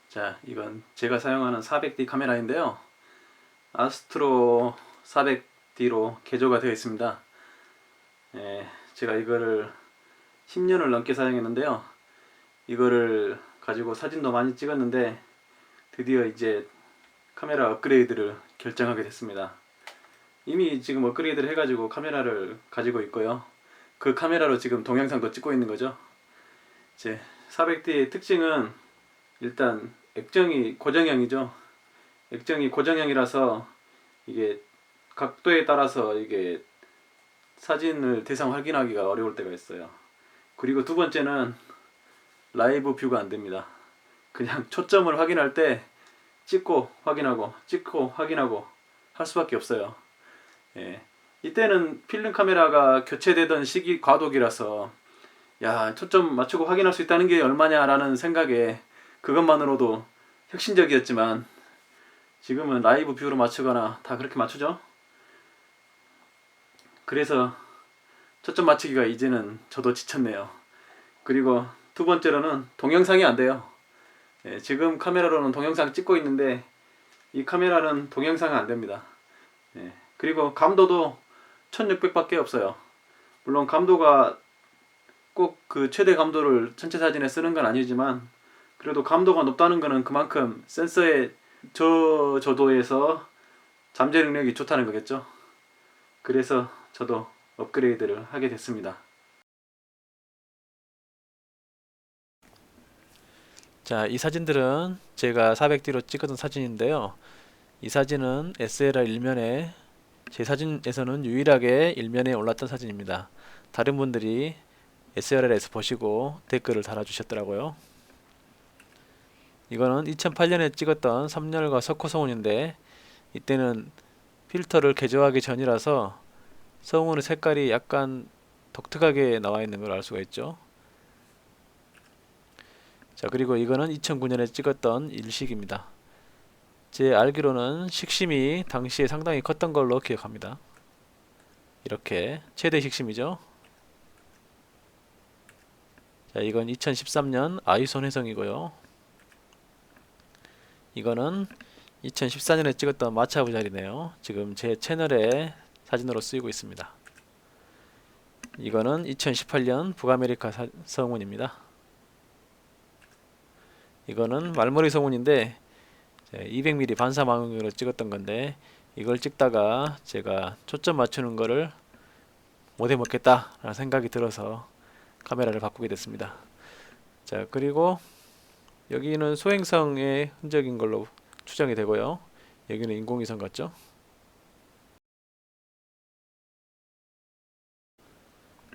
자, 이건 제가 사용하는 400D 카메라인데요. 아스트로 400D로 개조가 되어 있습니다. 제가 이거를 10년을 넘게 사용했는데요. 이거를 가지고 사진도 많이 찍었는데 드디어 이제 카메라 업그레이드를 결정하게 됐습니다. 이미 지금 업그레이드를 해가지고 카메라를 가지고 있고요. 그 카메라로 지금 동영상도 찍고 있는 거죠. 제 400D의 특징은 일단 액정이 고정형이죠. 액정이 고정형이라서 이게 각도에 따라서 이게 사진을 대상 확인하기가 어려울 때가 있어요. 그리고 두 번째는 라이브 뷰가 안 됩니다. 그냥 초점을 확인할 때 찍고 확인하고 찍고 확인하고 할 수밖에 없어요. 이때는 필름 카메라가 교체되던 시기 과도기라서 야, 초점 맞추고 확인할 수 있다는 게 얼마냐라는 생각에 그것만으로도 혁신적이었지만 지금은 라이브 뷰로 맞추거나 다 그렇게 맞추죠. 그래서 초점 맞추기가 이제는 저도 지쳤네요. 그리고 두 번째로는 동영상이 안 돼요. 지금 카메라로는 동영상 찍고 있는데 이 카메라는 동영상이 안 됩니다. 그리고 감도도 1600밖에 없어요. 물론 감도가 꼭 그 최대 감도를 전체 사진에 쓰는 건 아니지만 그래도 감도가 높다는 것은 그만큼 센서의 저조도에서 잠재 능력이 좋다는 거겠죠. 그래서 저도 업그레이드를 하게 됐습니다. 자, 이 사진들은 제가 400D로 찍었던 사진인데요. 이 사진은 SLR 일면에 제 사진에서는 유일하게 일면에 올랐던 사진입니다. 다른 분들이 SLR에서 보시고 댓글을 달아주셨더라고요. 이거는 2008년에 찍었던 삼열과 석호성운인데 이때는 필터를 개조하기 전이라서 성운의 색깔이 약간 독특하게 나와 있는 걸 알 수가 있죠. 자, 그리고 이거는 2009년에 찍었던 일식입니다. 제 알기로는 식심이 당시에 상당히 컸던 걸로 기억합니다. 이렇게 최대 식심이죠. 자, 이건 2013년 아이손 회성이고요. 이거는 2014년에 찍었던 마차부 자리네요. 지금 제 채널에 사진으로 쓰이고 있습니다. 이거는 2018년 북아메리카 성운입니다. 이거는 말머리 성운인데 200mm 반사망으로 찍었던 건데 이걸 찍다가 제가 초점 맞추는 거를 못해 먹겠다 라는 생각이 들어서 카메라를 바꾸게 됐습니다. 자, 그리고 여기는 소행성의 흔적인 걸로 추정이 되고요. 여기는 인공위성 같죠?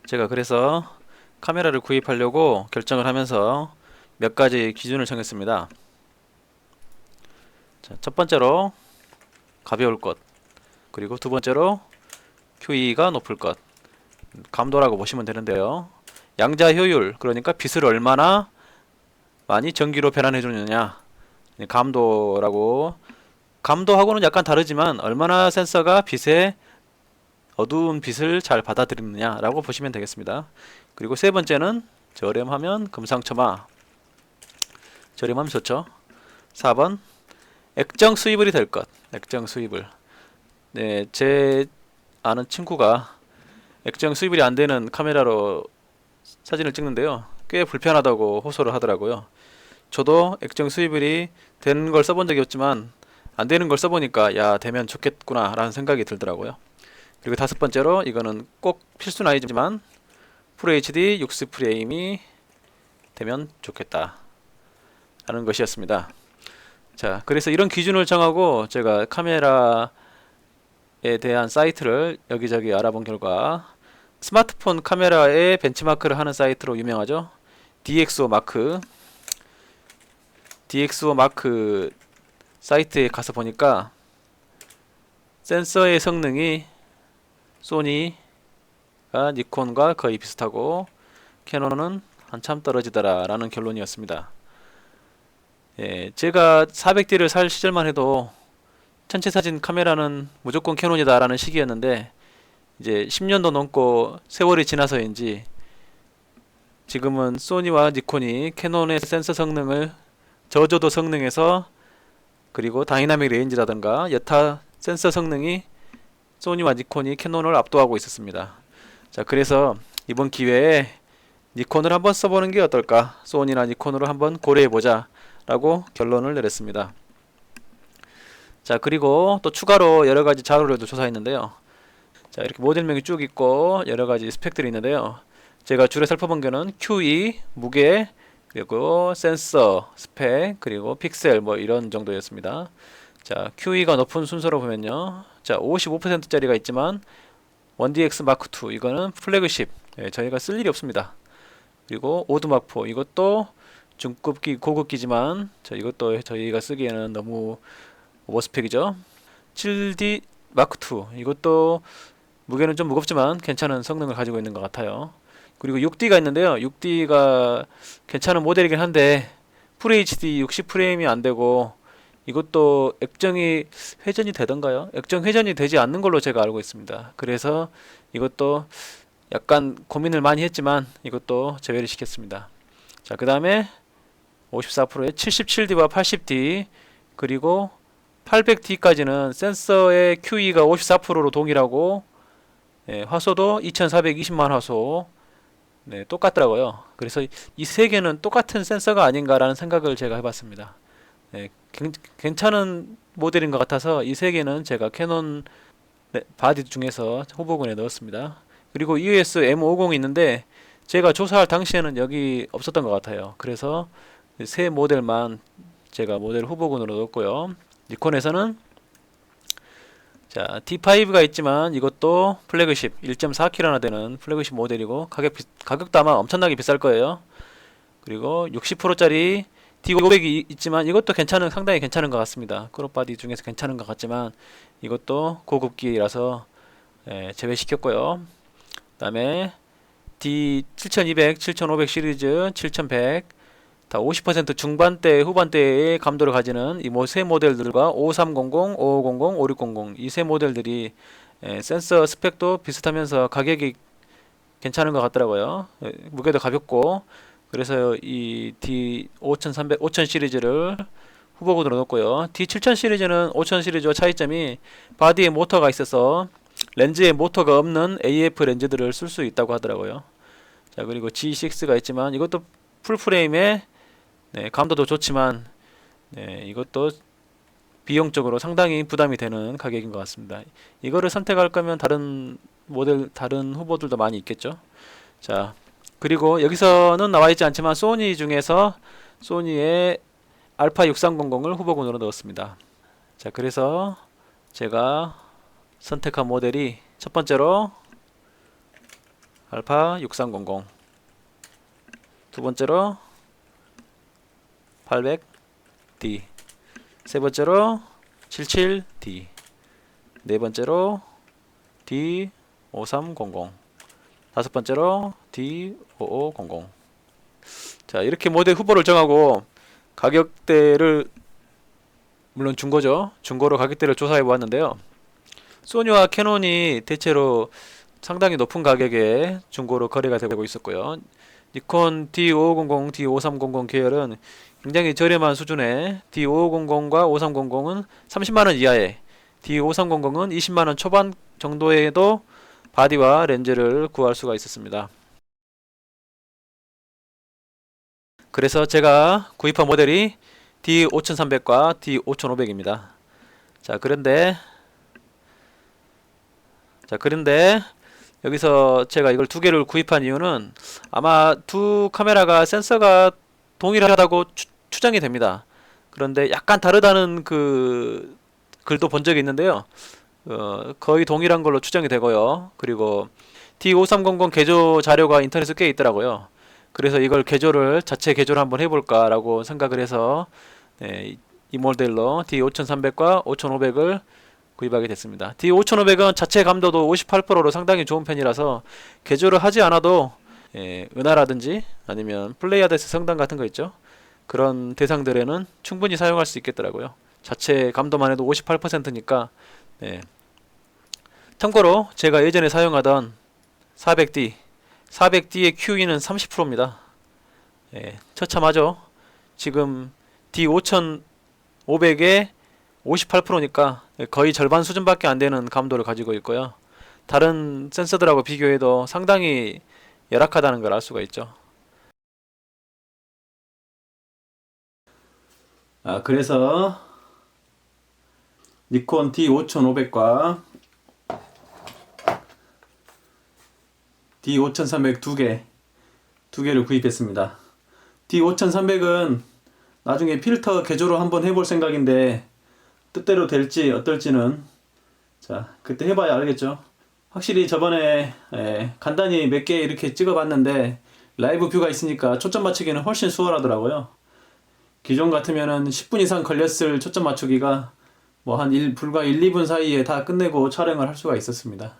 제가 그래서 카메라를 구입하려고 결정을 하면서 몇 가지 기준을 정했습니다. 자, 첫 번째로 가벼울 것, 그리고 두 번째로 QE가 높을 것, 감도라고 보시면 되는데요. 양자 효율, 그러니까 빛을 얼마나 많이 전기로 변환해 주느냐, 감도라고. 감도하고는 약간 다르지만 얼마나 센서가 어두운 빛을 잘 받아들이느냐 라고 보시면 되겠습니다. 그리고 세 번째는 저렴하면 금상첨화, 저렴하면 좋죠. 4번 액정 수입을이 될 것, 액정 수입을. 네, 제 아는 친구가 액정 수입이 안 되는 카메라로 사진을 찍는데요. 꽤 불편하다고 호소를 하더라고요. 저도 액정 수입이 되는 걸 써본 적이 없지만 안 되는 걸 써보니까 야, 되면 좋겠구나 라는 생각이 들더라고요. 그리고 다섯 번째로 이거는 꼭 필수는 아니지만 FHD 60프레임이 되면 좋겠다 라는 것이었습니다. 자, 그래서 이런 기준을 정하고 제가 카메라에 대한 사이트를 여기저기 알아본 결과 스마트폰 카메라에 벤치마크를 하는 사이트로 유명하죠. DxO 마크 사이트에 가서 보니까 센서의 성능이 소니가 니콘과 거의 비슷하고 캐논은 한참 떨어지더라 라는 결론이었습니다. 제가 400D를 살 시절만 해도 전체 사진 카메라는 무조건 캐논이다 라는 시기였는데 이제 10년도 넘고 세월이 지나서인지 지금은 소니와 니콘이 캐논의 센서 성능을 저조도 성능에서 그리고 다이나믹 레인지라든가 여타 센서 성능이 소니와 니콘이 캐논을 압도하고 있었습니다. 자, 그래서 이번 기회에 니콘을 한번 써보는 게 어떨까? 소니나 니콘으로 한번 고려해보자 라고 결론을 내렸습니다. 자, 그리고 또 추가로 여러가지 자료들도 조사했는데요. 자, 이렇게 모델명이 쭉 있고 여러가지 스펙들이 있는데요. 제가 주로 살펴본 거는 QE, 무게, 그리고 센서, 스펙, 그리고 픽셀 뭐 이런 정도였습니다. 자, QE가 높은 순서로 보면요. 자, 55%짜리가 있지만 1DX 마크 II 이거는 플래그십, 저희가 쓸 일이 없습니다. 그리고 오드마포 이것도 중급기 고급기지만 이것도 저희가 쓰기에는 너무 오버스펙이죠. 7D 마크 II 이것도 무게는 좀 무겁지만 괜찮은 성능을 가지고 있는 것 같아요. 그리고 6D가 있는데요. 6D가 괜찮은 모델이긴 한데 FHD 60프레임이 안되고 이것도 액정이 회전이 되던가요? 액정 회전이 되지 않는 걸로 제가 알고 있습니다. 그래서 이것도 약간 고민을 많이 했지만 이것도 제외를 시켰습니다. 자, 그 다음에 54%에 77D와 80D 그리고 800D까지는 센서의 QE가 54%로 동일하고 화소도 2420만 화소 똑같더라고요. 그래서 이 세 개는 똑같은 센서가 아닌가라는 생각을 제가 해봤습니다. 괜찮은 모델인 것 같아서 이 세 개는 제가 캐논 바디 중에서 후보군에 넣었습니다. 그리고 EOS M50이 있는데 제가 조사할 당시에는 여기 없었던 것 같아요. 그래서 세 모델만 제가 모델 후보군으로 넣었고요. 니콘에서는 자, D5가 있지만 이것도 플래그십 1.4kg나 되는 플래그십 모델이고 가격도 아마 엄청나게 비쌀 거예요. 그리고 60%짜리 D500이 있지만 이것도 상당히 괜찮은 것 같습니다. 크롭바디 중에서 괜찮은 것 같지만 이것도 고급기라서 제외시켰고요. 그 다음에 D7200, 7500 시리즈, 7100 다 50% 중반대, 후반대의 감도를 가지는 이 세 모델들과 5300, 5500, 5600 이 세 모델들이 센서 스펙도 비슷하면서 가격이 괜찮은 것 같더라고요. 무게도 가볍고 그래서 이 D5300, 5000 시리즈를 후보군으로 넣었고요. D7000 시리즈는 5000 시리즈와 차이점이 바디에 모터가 있어서 렌즈에 모터가 없는 AF 렌즈들을 쓸 수 있다고 하더라고요. 자, 그리고 G6가 있지만 이것도 풀프레임에 감도도 좋지만 이것도 비용적으로 상당히 부담이 되는 가격인 것 같습니다. 이거를 선택할 거면 다른 모델, 다른 후보들도 많이 있겠죠. 자, 그리고 여기서는 나와 있지 않지만 소니 중에서 소니의 알파 6300을 후보군으로 넣었습니다. 자, 그래서 제가 선택한 모델이 첫 번째로 알파 6300, 두 번째로 800D, 세 번째로 77D, 네 번째로 D5300, 다섯 번째로 D5500. 자, 이렇게 모델 후보를 정하고 가격대를 물론 중고죠. 중고로 가격대를 조사해 보았는데요. 소니와 캐논이 대체로 상당히 높은 가격에 중고로 거래가 되고 있었고요. 니콘 D5500, D5300 계열은 굉장히 저렴한 수준의 D5500과 5300은 30만원 이하에 D5300은 20만원 초반 정도에도 바디와 렌즈를 구할 수가 있었습니다. 그래서 제가 구입한 모델이 D5300과 D5500입니다. 자, 그런데 여기서 제가 이걸 두 개를 구입한 이유는 아마 두 카메라가 센서가 동일하다고 추정이 됩니다. 그런데 약간 다르다는 그 글도 본 적이 있는데요. 거의 동일한 걸로 추정이 되고요. 그리고 D5300 개조 자료가 인터넷에 꽤 있더라고요. 그래서 이걸 자체 개조를 한번 해볼까 라고 생각을 해서 이 모델로 D5300과 5500을 구입하게 됐습니다. D5500은 자체 감도도 58%로 상당히 좋은 편이라서 개조를 하지 않아도 은하라든지 아니면 플레이하드에서 성당 같은 거 있죠. 그런 대상들에는 충분히 사용할 수 있겠더라고요. 자체 감도만 해도 58%니까 참고로 제가 예전에 사용하던 400D의 QE는 30%입니다. 처참하죠. 지금 D5500에 58%니까 거의 절반 수준밖에 안 되는 감도를 가지고 있고요. 다른 센서들하고 비교해도 상당히 열악하다는 걸 알 수가 있죠. 그래서 니콘 D5500과 D5300 두 개를 구입했습니다. D5300은 나중에 필터 개조로 한번 해볼 생각인데 뜻대로 될지 어떨지는 자 그때 해봐야 알겠죠. 확실히 저번에 간단히 몇 개 이렇게 찍어봤는데 라이브 뷰가 있으니까 초점 맞추기는 훨씬 수월하더라고요. 기존 같으면은 10분 이상 걸렸을 초점 맞추기가 뭐 불과 1, 2분 사이에 다 끝내고 촬영을 할 수가 있었습니다.